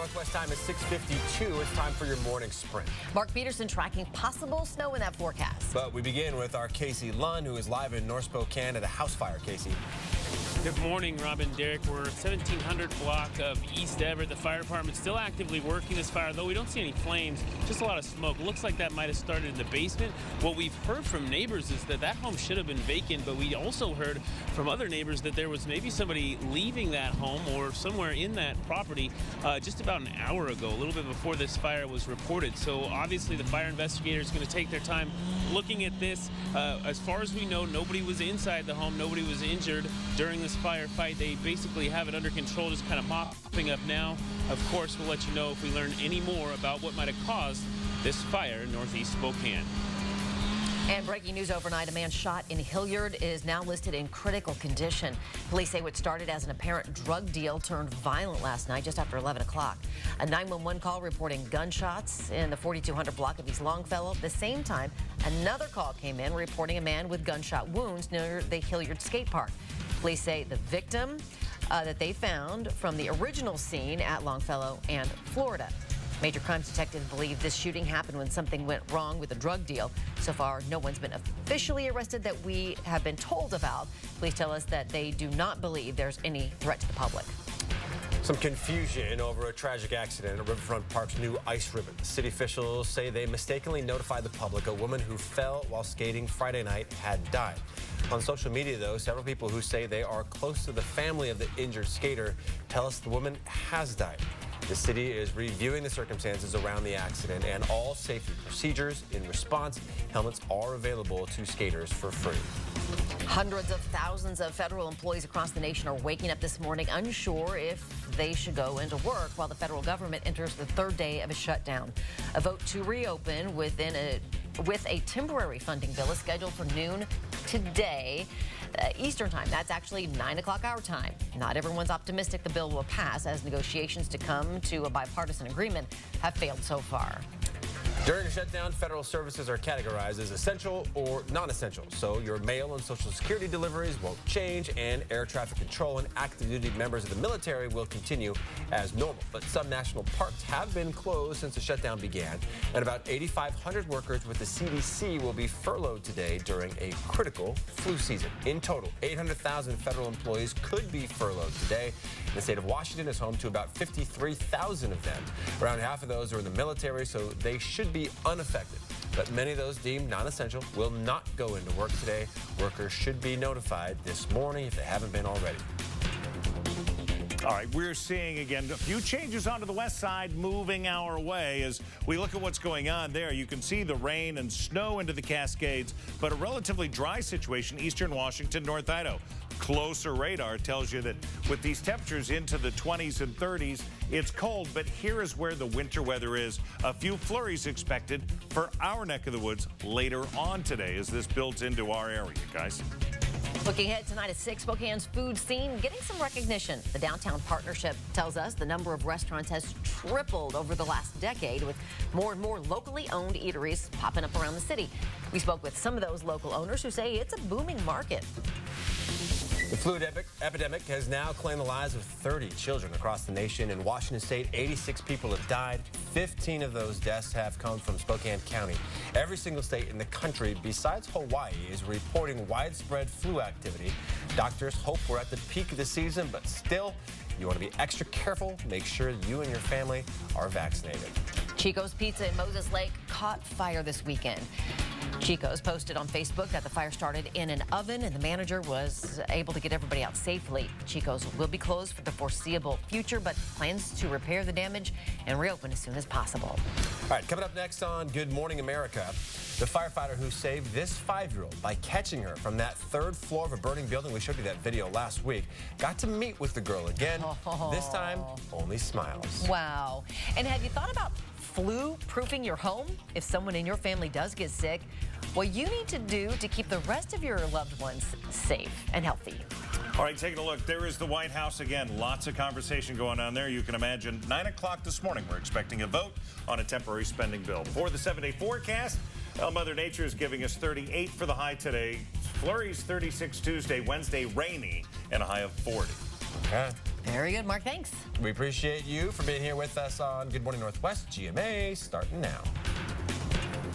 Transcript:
Northwest time is 6:52. It's time for your morning sprint. Mark Peterson tracking possible snow in that forecast. But we begin with our Casey Lunn, who is live in North Spokane at a house fire. Casey. Good morning, Robin, Derek. We're 1700 block of East Everett. The fire department still actively working this fire, though we don't see any flames, just a lot of smoke. Looks like that might have started in the basement. What we've heard from neighbors is that that home should have been vacant, but we also heard from other neighbors that there was maybe somebody leaving that home or somewhere in that property just about an hour ago, a little bit before this fire was reported. So obviously the fire investigator is going to take their time looking at this. As far as we know, nobody was inside the home. Nobody was injured during this firefight. They basically have it under control, just kind of mopping up now. Of course, we'll let you know if we learn any more about what might have caused this fire in northeast Spokane. And breaking news overnight, a man shot in Hilliard is now listed in critical condition. Police say what started as an apparent drug deal turned violent last night just after 11 o'clock. A 911 call reporting gunshots in the 4200 block of East Longfellow. At the same time, another call came in reporting a man with gunshot wounds near the Hilliard skate park. Police say the victim that they found from the original scene at Longfellow and Florida. Major crimes detectives believe this shooting happened when something went wrong with a drug deal. So far, no one's been officially arrested that we have been told about. Police tell us that they do not believe there's any threat to the public. Some confusion over a tragic accident at Riverfront Park's new ice ribbon. City officials say they mistakenly notified the public a woman who fell while skating Friday night had died. On social media, though, several people who say they are close to the family of the injured skater tell us the woman has died. The city is reviewing the circumstances around the accident and all safety procedures. In response, helmets are available to skaters for free. Hundreds of thousands of federal employees across the nation are waking up this morning unsure if they should go into work while the federal government enters the third day of a shutdown. A vote to reopen with a temporary funding bill is scheduled for noon today. Eastern time. That's actually 9 o'clock our time. Not everyone's optimistic the bill will pass, as negotiations to come to a bipartisan agreement have failed so far. During a shutdown, federal services are categorized as essential or non-essential. So your mail and Social Security deliveries won't change, and air traffic control and active duty members of the military will continue as normal. But some national parks have been closed since the shutdown began, and about 8,500 workers with the CDC will be furloughed today during a critical flu season. In total, 800,000 federal employees could be furloughed today. The state of Washington is home to about 53,000 of them. Around half of those are in the military, so they should be unaffected. But many of those deemed non-essential will not go into work today. Workers should be notified this morning if they haven't been already. All right, we're seeing, again, a few changes onto the west side moving our way. As we look at what's going on there, you can see the rain and snow into the Cascades, but a relatively dry situation, eastern Washington, North Idaho. Closer radar tells you that with these temperatures into the 20s and 30s, it's cold, but here is where the winter weather is. A few flurries expected for our neck of the woods later on today as this builds into our area, guys. Looking ahead tonight at 6, Spokane's food scene getting some recognition. The Downtown Partnership tells us the number of restaurants has tripled over the last decade, with more and more locally owned eateries popping up around the city. We spoke with some of those local owners who say it's a booming market. The flu epidemic has now claimed the lives of 30 children across the nation. In Washington state, 86 people have died. 15 of those deaths have come from Spokane County. Every single state in the country, besides Hawaii, is reporting widespread flu activity. Doctors hope we're at the peak of the season, but still, you want to be extra careful. Make sure you and your family are vaccinated. Chico's Pizza in Moses Lake caught fire this weekend. Chico's posted on Facebook that the fire started in an oven and the manager was able to get everybody out safely. Chico's will be closed for the foreseeable future, but plans to repair the damage and reopen as soon as possible. All right, coming up next on Good Morning America, the firefighter who saved this 5-year-old by catching her from that 3rd floor of a burning building. We showed you that video last week. Got to meet with the girl again. This time, only smiles. Wow. And have you thought about flu-proofing your home? If someone in your family does get sick, what you need to do to keep the rest of your loved ones safe and healthy. All right, taking a look. There is the White House again. Lots of conversation going on there. You can imagine 9 o'clock this morning, we're expecting a vote on a temporary spending bill. For the 7-day forecast, Mother Nature is giving us 38 for the high today. Flurries 36 Tuesday, Wednesday rainy, and a high of 40. Okay. Very good, Mark. Thanks. We appreciate you for being here with us on Good Morning Northwest. GMA starting now.